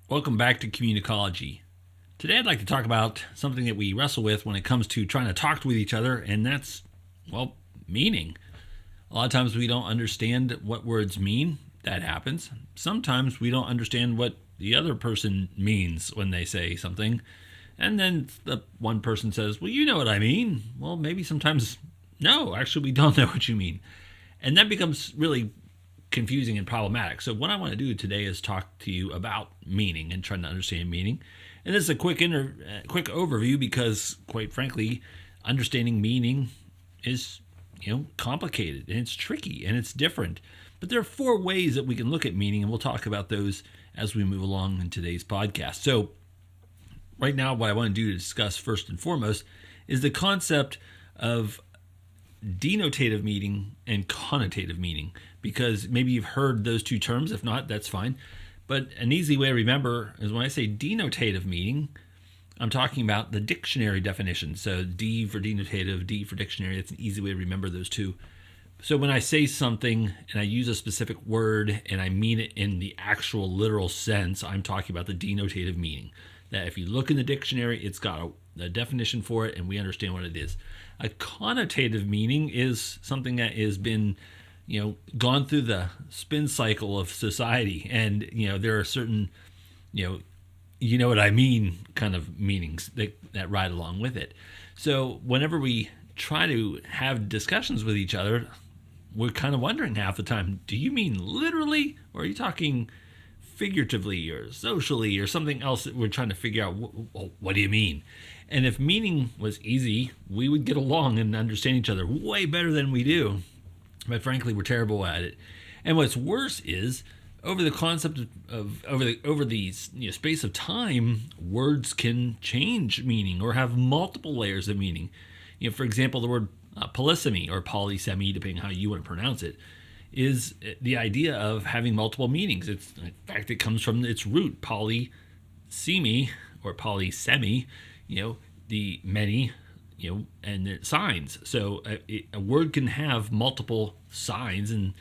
Welcome back to Communicology. Today I'd like to talk about something that we wrestle with when it comes to trying to talk with each other, and that's, well, meaning. A lot of times we don't understand what words mean. That happens. Sometimes we don't understand what the other person means when they say something. And then the one person says, well, you know what I mean. Well, maybe sometimes, no, actually we don't know what you mean. And that becomes really confusing and problematic. So what I want to do today is talk to you about meaning and trying to understand meaning. And this is a quick overview because, quite frankly, understanding meaning is, complicated and it's tricky and it's different. But there are 4 ways that we can look at meaning, and we'll talk about those as we move along in today's podcast. So right now, what I want to do to discuss first and foremost is the concept of denotative meaning and connotative meaning, because maybe you've heard those 2 terms. If not, that's fine. But an easy way to remember is when I say denotative meaning, I'm talking about the dictionary definition. So D for denotative, D for dictionary. That's an easy way to remember those 2. So when I say something and I use a specific word and I mean it in the actual literal sense, I'm talking about the denotative meaning. That if you look in the dictionary, it's got a definition for it and we understand what it is. A connotative meaning is something that has been, gone through the spin cycle of society. And, there are certain, you know what I mean kind of meanings that ride along with it. So whenever we try to have discussions with each other, we're kind of wondering half the time, do you mean literally, or are you talking figuratively or socially or something else that we're trying to figure out? What do you mean? And if meaning was easy, we would get along and understand each other way better than we do. But frankly, we're terrible at it. And what's worse is, over the concept of over the space of time, words can change meaning or have multiple layers of meaning. For example, the word polysemy or polysemy, depending on how you want to pronounce it, is the idea of having multiple meanings. In fact, it comes from its root, polysemy or polysemy, the many, and the signs. So a word can have multiple signs, and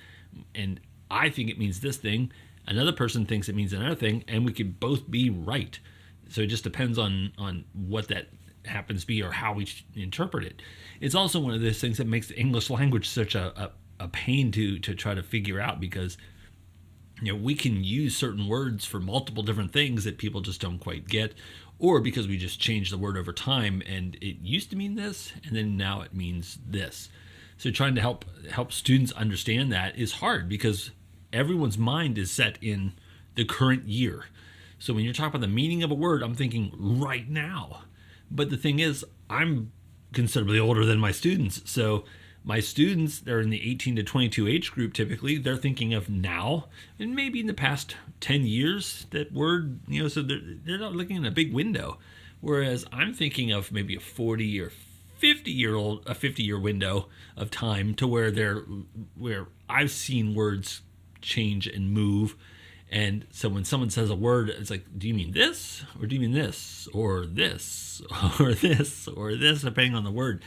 I think it means this thing, another person thinks it means another thing, and we could both be right. So it just depends on what that happens to be or how we interpret it. It's also one of those things that makes the English language such a pain to try to figure out, because we can use certain words for multiple different things that people just don't quite get, or because we just changed the word over time and it used to mean this and then now it means this. So trying to help students understand that is hard, because everyone's mind is set in the current year. So when you're talking about the meaning of a word, I'm thinking right now. But the thing is, I'm considerably older than my students. So my students, they're in the 18 to 22 age group typically. They're thinking of now and maybe in the past 10 years, that word, so they're not looking in a big window. Whereas I'm thinking of maybe a 40 or 50-year window of time to where I've seen words change and move. And so when someone says a word, it's like, do you mean this? Or do you mean this? Or this? Or this? Or this, depending on the word.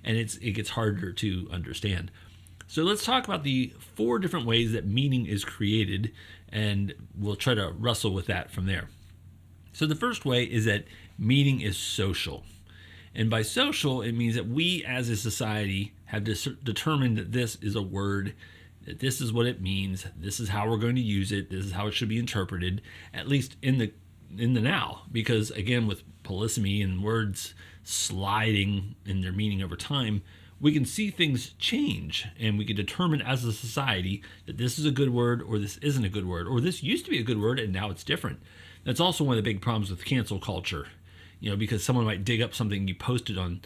And it gets harder to understand. So let's talk about the 4 different ways that meaning is created, and we'll try to wrestle with that from there. So the first way is that meaning is social. And by social, it means that we as a society have determined that this is a word, that this is what it means, this is how we're going to use it, this is how it should be interpreted, at least in the now. Because again, with polysemy and words sliding in their meaning over time, we can see things change, and we can determine as a society that this is a good word or this isn't a good word, or this used to be a good word and now it's different. That's also one of the big problems with cancel culture, because someone might dig up something you posted on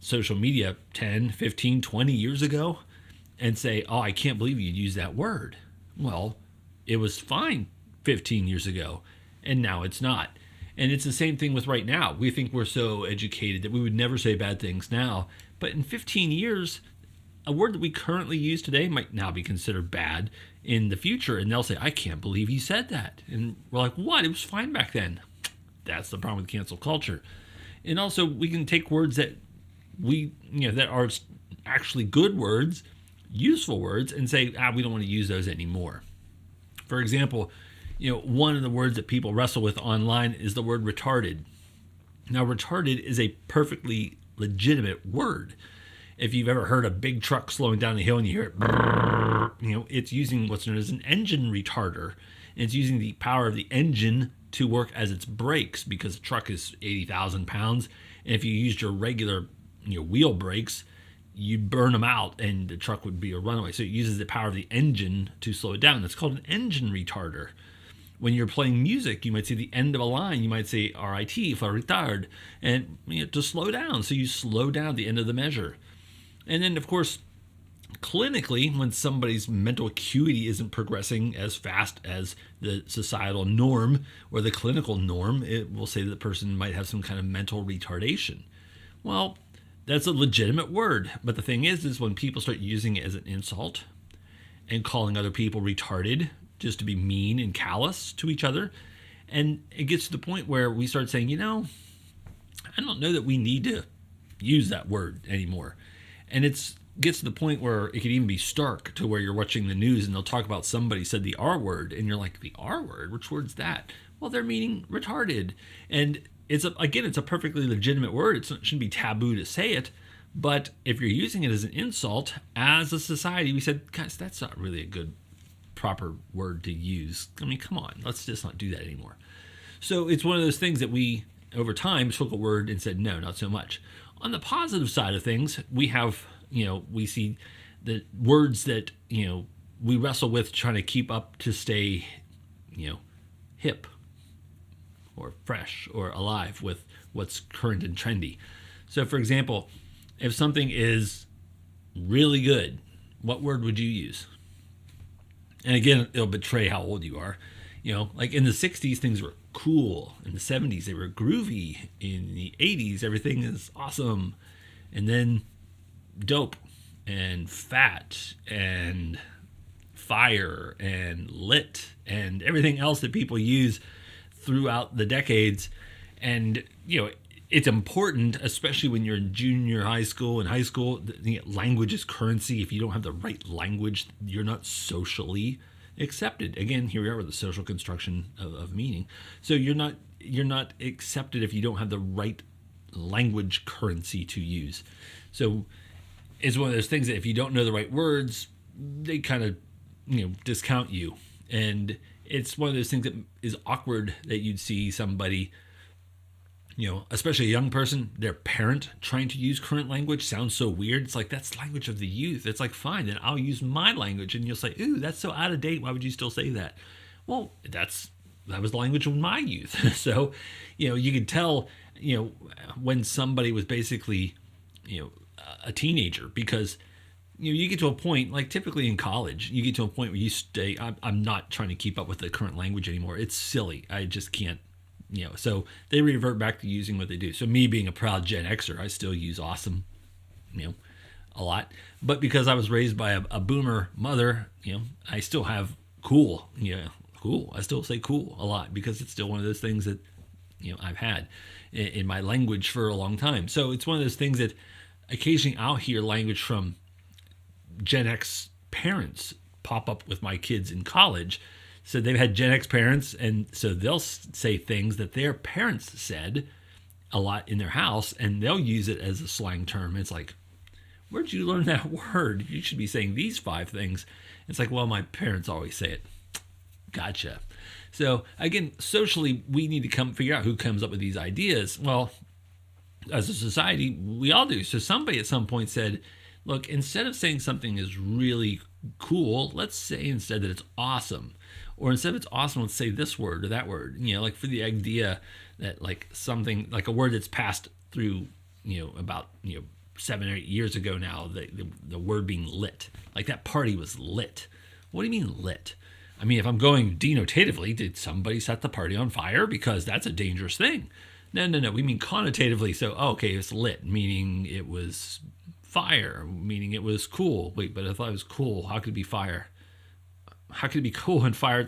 social media 10, 15, 20 years ago and say, oh, I can't believe you'd use that word. Well, it was fine 15 years ago, and now it's not. And it's the same thing with right now. We think we're so educated that we would never say bad things now. But in 15 years, a word that we currently use today might now be considered bad in the future. And they'll say, I can't believe he said that. And we're like, what? It was fine back then. That's the problem with cancel culture. And also, we can take words that that are actually good words, useful words, and say, we don't want to use those anymore. For example, one of the words that people wrestle with online is the word retarded. Now, retarded is a perfectly legitimate word. If you've ever heard a big truck slowing down the hill and you hear it, brrr, it's using what's known as an engine retarder. And it's using the power of the engine to work as its brakes, because the truck is 80,000 pounds. And if you used your regular wheel brakes, you'd burn them out and the truck would be a runaway. So it uses the power of the engine to slow it down. That's called an engine retarder. When you're playing music, you might say the end of a line. You might say RIT for retard, and to slow down. So you slow down the end of the measure. And then, of course, clinically, when somebody's mental acuity isn't progressing as fast as the societal norm or the clinical norm, it will say that the person might have some kind of mental retardation. Well, that's a legitimate word. But the thing is when people start using it as an insult and calling other people retarded just to be mean and callous to each other, and it gets to the point where we start saying, I don't know that we need to use that word anymore. And it gets to the point where it could even be stark, to where you're watching the news and they'll talk about somebody said the R word, and you're like, the R word? Which word's that? Well, they're meaning retarded. And it's a perfectly legitimate word. It shouldn't be taboo to say it. But if you're using it as an insult, as a society, we said, guys, that's not really a good, proper word to use. I mean, come on, let's just not do that anymore. So it's one of those things that we, over time, took a word and said, no, not so much. On the positive side of things, we have, we see the words that, we wrestle with trying to keep up to stay, hip or fresh or alive with what's current and trendy. So, for example, if something is really good, what word would you use? And again, it'll betray how old you are. Like in the 60s, things were cool. In the 70s, they were groovy. In the 80s, everything is awesome. And then dope and fat and fire and lit and everything else that people use throughout the decades. And, it's important, especially when you're in junior high school and high school. Language is currency. If you don't have the right language, you're not socially accepted. Again, here we are with the social construction of meaning. So you're not accepted if you don't have the right language currency to use. So it's one of those things that if you don't know the right words, they kind of discount you. And it's one of those things that is awkward, that you'd see somebody, especially a young person, their parent trying to use current language sounds so weird. It's like, that's language of the youth. It's like, fine, then I'll use my language. And you'll say, ooh, that's so out of date. Why would you still say that? Well, that was the language of my youth. So, you could tell, when somebody was basically, a teenager, because, you get to a point, like typically in college, you get to a point where you stay, I'm not trying to keep up with the current language anymore. It's silly. I just can't. So they revert back to using what they do. So me being a proud Gen Xer, I still use awesome, a lot. But because I was raised by a boomer mother, I still have cool. Cool. I still say cool a lot, because it's still one of those things that, I've had in my language for a long time. So it's one of those things that occasionally I'll hear language from Gen X parents pop up with my kids in college. So they've had Gen X parents, and so they'll say things that their parents said a lot in their house, and they'll use it as a slang term. It's like, where'd you learn that word? You should be saying these 5 things. It's like, well, my parents always say it. Gotcha. So again, socially, we need to figure out who comes up with these ideas. Well, as a society, we all do. So somebody at some point said, look, instead of saying something is really cool, let's say instead that it's awesome. Or instead of it's awesome, let's say this word or that word. Like for the idea that like something, like a word that's passed through, about, 7 or 8 years ago now, the word being lit. Like that party was lit. What do you mean lit? I mean, if I'm going denotatively, did somebody set the party on fire? Because that's a dangerous thing. No. We mean connotatively. So, okay, it's lit, meaning it was fire, meaning it was cool. Wait, but I thought it was cool. How could it be fire? How could it be cool and fire?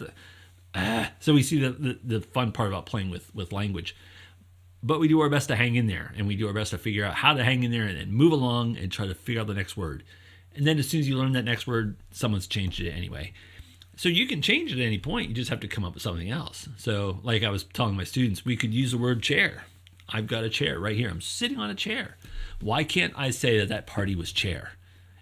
So we see the fun part about playing with language. But we do our best to hang in there, and we do our best to figure out how to hang in there and then move along and try to figure out the next word. And then as soon as you learn that next word, someone's changed it anyway. So you can change it at any point. You just have to come up with something else. So like I was telling my students, we could use the word chair. I've got a chair right here. I'm sitting on a chair. Why can't I say that party was chair?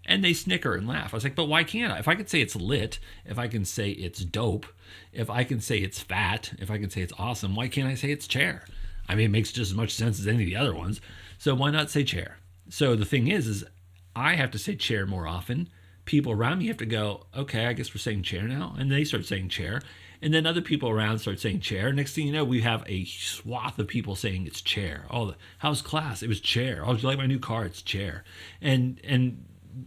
And they snicker and laugh. I was like, but why can't I? If I could say it's lit, if I can say it's dope, if I can say it's fat, if I can say it's awesome, why can't I say it's chair? I mean, it makes just as much sense as any of the other ones. So why not say chair? So the thing is I have to say chair more often. People around me have to go, okay, I guess we're saying chair now. And they start saying chair. And then other people around start saying chair. Next thing you know, we have a swath of people saying it's chair. Oh, how's class? It was chair. Oh, do you like my new car? It's chair. And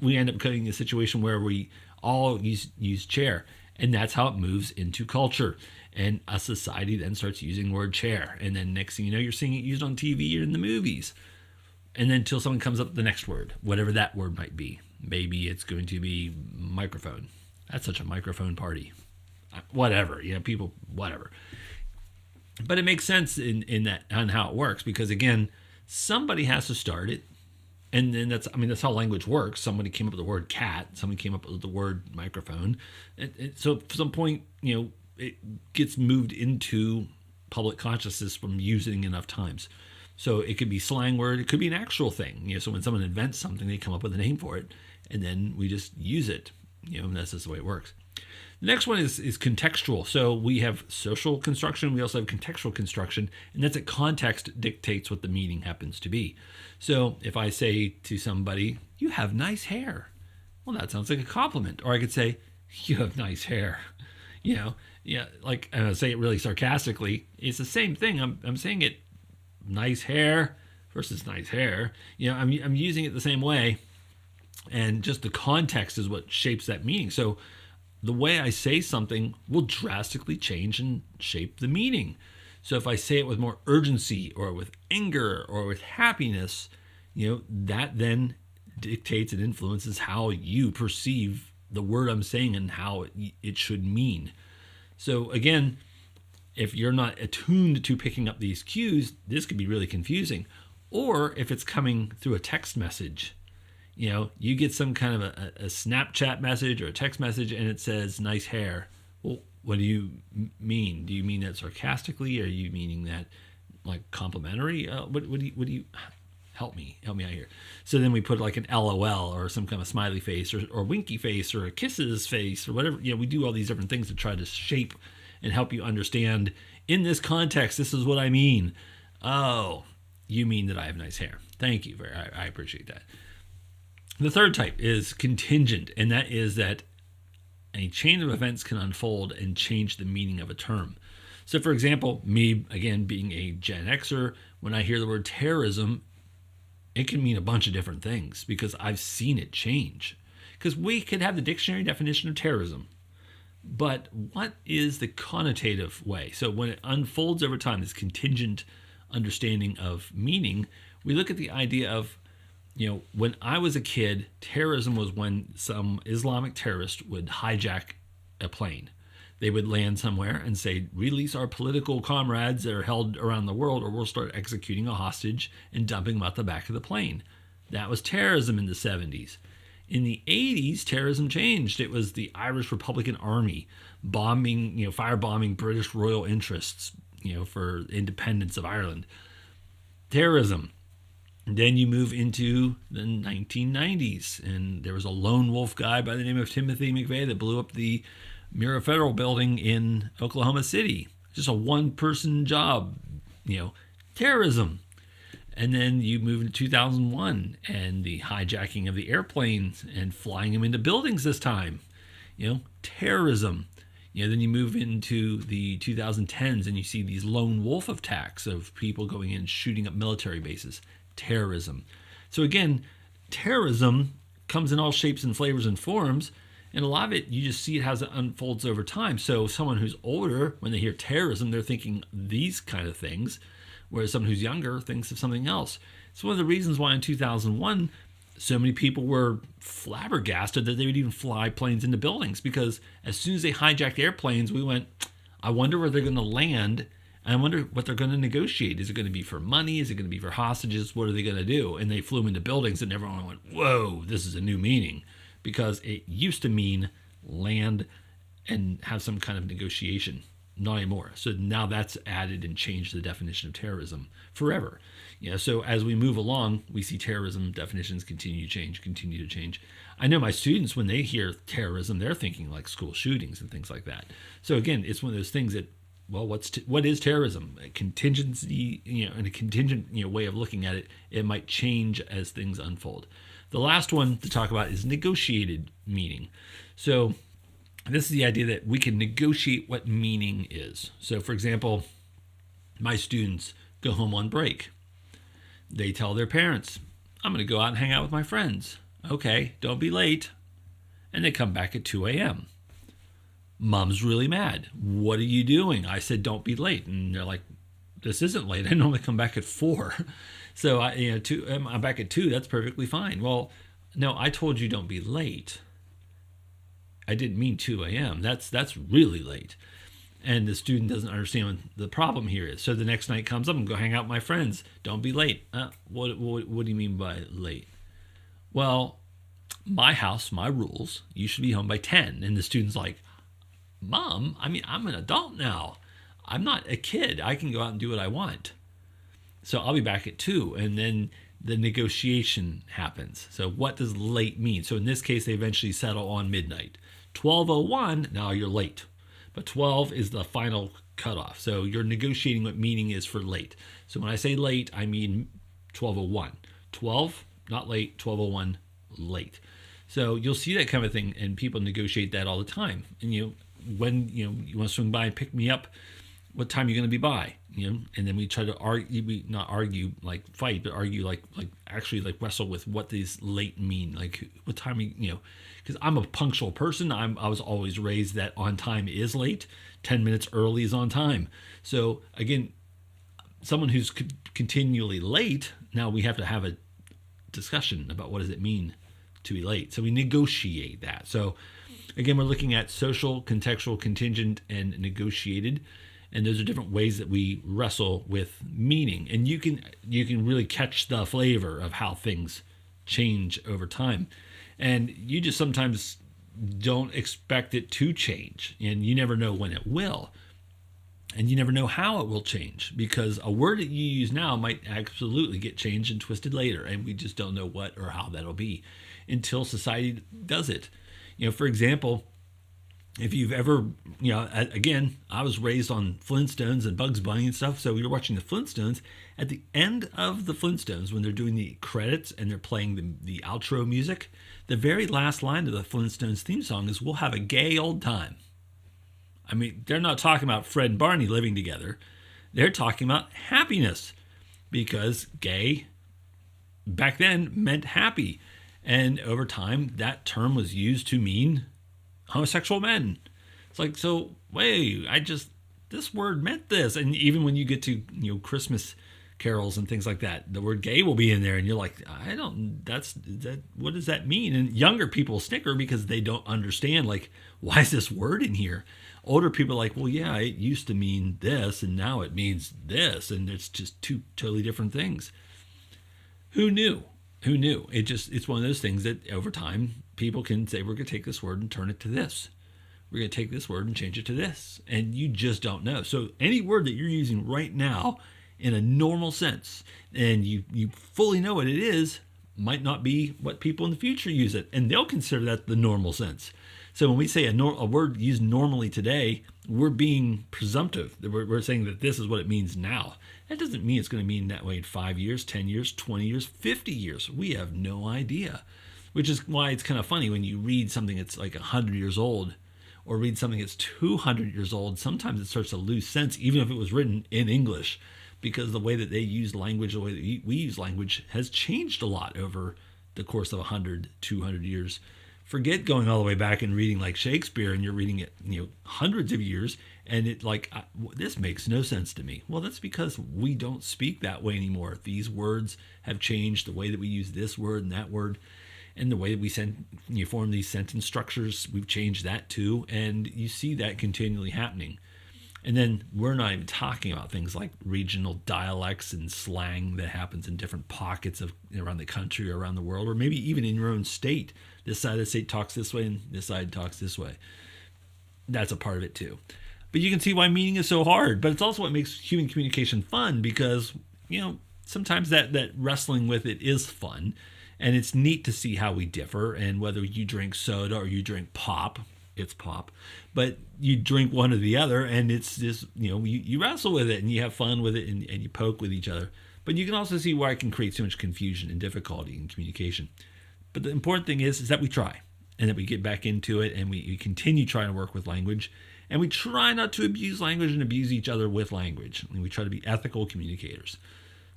we end up getting a situation where we all use chair. And that's how it moves into culture. And a society then starts using the word chair. And then next thing you know, you're seeing it used on TV or in the movies. And then until someone comes up with the next word, whatever that word might be. Maybe it's going to be microphone. That's such a microphone party. Whatever, people, whatever. But it makes sense in that on how it works, because again, somebody has to start it. And then that's how language works. Somebody came up with the word cat. Somebody came up with the word microphone. And so at some point, it gets moved into public consciousness from using enough times. So it could be slang word. It could be an actual thing. So when someone invents something, they come up with a name for it, and then we just use it. And that's just the way it works. The next one is contextual. So we have social construction. We also have contextual construction, and that's that context dictates what the meaning happens to be. So if I say to somebody, "You have nice hair," well, that sounds like a compliment. Or I could say, "You have nice hair." Like I say it really sarcastically. It's the same thing. I'm saying it, nice hair versus nice hair. I'm using it the same way, and just the context is what shapes that meaning. So the way I say something will drastically change and shape the meaning. So if I say it with more urgency or with anger or with happiness, that then dictates and influences how you perceive the word I'm saying and how it should mean. So again, if you're not attuned to picking up these cues, this could be really confusing. Or if it's coming through a text message, you get some kind of a Snapchat message or a text message and it says nice hair. Well, what do you mean? Do you mean that sarcastically? Or are you meaning that like complimentary? What do you help me out here? So then we put like an LOL or some kind of smiley face or winky face or a kisses face or whatever. We do all these different things to try to shape and help you understand in this context, this is what I mean. Oh, you mean that I have nice hair. Thank you. I appreciate that. The third type is contingent, and that is that a chain of events can unfold and change the meaning of a term. So for example, me, again, being a Gen Xer, when I hear the word terrorism, it can mean a bunch of different things because I've seen it change. Because we could have the dictionary definition of terrorism, but what is the connotative way? So when it unfolds over time, this contingent understanding of meaning, we look at the idea of, when I was a kid, terrorism was when some Islamic terrorist would hijack a plane. They would land somewhere and say, release our political comrades that are held around the world, or we'll start executing a hostage and dumping them out the back of the plane. That was terrorism in the 70s. In the 80s, terrorism changed. It was the Irish Republican Army bombing, firebombing British royal interests, for independence of Ireland. Terrorism. Then you move into the 1990s, and there was a lone wolf guy by the name of Timothy McVeigh that blew up the Mira Federal Building in Oklahoma City. Just a one-person job, terrorism. And then you move into 2001, and the hijacking of the airplanes and flying them into buildings this time, terrorism. Then you move into the 2010s, and you see these lone wolf attacks of people going in and shooting up military bases. Terrorism. So again, terrorism comes in all shapes and flavors and forms, and a lot of it you just see it as it unfolds over time. So someone who's older, when they hear terrorism, they're thinking these kind of things, whereas someone who's younger thinks of something else. It's one of the reasons why in 2001 So many people were flabbergasted that they would even fly planes into buildings, because as soon as they hijacked airplanes, we went, I wonder where they're going to land. And I wonder what they're going to negotiate. Is it going to be for money? Is it going to be for hostages? What are they going to do? And they flew them into buildings, and everyone went, whoa, this is a new meaning, because it used to mean land and have some kind of negotiation. Not anymore. So now that's added and changed the definition of terrorism forever. So as we move along, we see terrorism definitions continue to change. I know my students, when they hear terrorism, they're thinking like school shootings and things like that. So again, it's one of those things that, well, what is terrorism? A contingency, and a contingent, way of looking at it. It might change as things unfold. The last one to talk about is negotiated meaning. So this is the idea that we can negotiate what meaning is. So, for example, my students go home on break. They tell their parents, I'm going to go out and hang out with my friends. Okay, don't be late. And they come back at 2 a.m. Mom's really mad. What are you doing? I said, don't be late. And they're like, this isn't late. I normally come back at 4. So, I'm back at 2. That's perfectly fine. Well, no, I told you don't be late. I didn't mean 2 a.m. That's really late. And the student doesn't understand what the problem here is. So the next night comes up and go hang out with my friends. Don't be late. What do you mean by late? Well, my house, my rules, you should be home by 10. And the student's like, Mom, I'm an adult now. I'm not a kid. I can go out and do what I want. So I'll be back at 2. And then the negotiation happens. So what does late mean? So in this case, they eventually settle on midnight. 12:01, now you're late. But 12 is the final cutoff. So you're negotiating what meaning is for late. So when I say late, I mean 12:01. 12, not late. 12:01, late. So you'll see that kind of thing, and people negotiate that all the time. And when you want to swing by and pick me up, what time are you going to be by? And then we try to argue, not argue like fight, but argue like actually like wrestle with what these late mean. Like what time because I'm a punctual person. I was always raised that on time is late. 10 minutes early is on time. So again, someone who's continually late, now we have to have a discussion about what does it mean to be late. So we negotiate that. So again, we're looking at social, contextual, contingent, and negotiated. And those are different ways that we wrestle with meaning. And you can really catch the flavor of how things change over time. And you just sometimes don't expect it to change. And you never know when it will. And you never know how it will change, because a word that you use now might absolutely get changed and twisted later. And we just don't know what or how that'll be until society does it. For example, if you've ever, again, I was raised on Flintstones and Bugs Bunny and stuff. So we were watching the Flintstones. At the end of the Flintstones, when they're doing the credits and they're playing the outro music, the very last line of the Flintstones theme song is, "We'll have a gay old time." I mean, they're not talking about Fred and Barney living together. They're talking about happiness, because gay back then meant happy. And over time, that term was used to mean homosexual men. It's like, so wait, this word meant this. And even when you get to Christmas carols and things like that, the word gay will be in there, and you're like, what does that mean? And younger people snicker because they don't understand, like, why is this word in here? Older people are like, well, yeah, it used to mean this and now it means this, and it's just two totally different things. Who knew? It's one of those things that over time people can say, we're going to take this word and turn it to this. We're going to take this word and change it to this. And you just don't know. So any word that you're using right now in a normal sense, and you fully know what it is, might not be what people in the future use it. And they'll consider that the normal sense. So when we say a word used normally today, we're being presumptive. We're saying that this is what it means now. That doesn't mean it's going to mean that way in 5 years, 10 years, 20 years, 50 years. We have no idea. Which is why it's kind of funny when you read something that's like 100 years old, or read something that's 200 years old. Sometimes it starts to lose sense, even if it was written in English, because the way that they use language, the way that we use language has changed a lot over the course of 100, 200 years Forget going all the way back and reading like Shakespeare, and you're reading it, hundreds of years, and it like this makes no sense to me. Well, that's because we don't speak that way anymore. These words have changed, the way that we use this word and that word, and the way that we form these sentence structures. We've changed that too, and you see that continually happening. And then we're not even talking about things like regional dialects and slang that happens in different pockets of around the country or around the world, or maybe even in your own state. This side of the state talks this way and this side talks this way. That's a part of it too. But you can see why meaning is so hard. But it's also what makes human communication fun, because, sometimes that wrestling with it is fun. And it's neat to see how we differ, and whether you drink soda or you drink pop. It's pop, but you drink one or the other, and it's just, you wrestle with it and you have fun with it, and you poke with each other. But you can also see why it can create so much confusion and difficulty in communication. But the important thing is that we try, and that we get back into it, and we continue trying to work with language, and we try not to abuse language and abuse each other with language. And we try to be ethical communicators.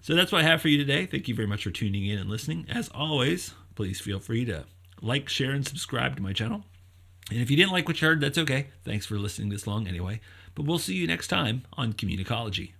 So that's what I have for you today. Thank you very much for tuning in and listening. As always, please feel free to like, share, and subscribe to my channel. And if you didn't like what you heard, that's okay. Thanks for listening this long anyway. But we'll see you next time on Communicology.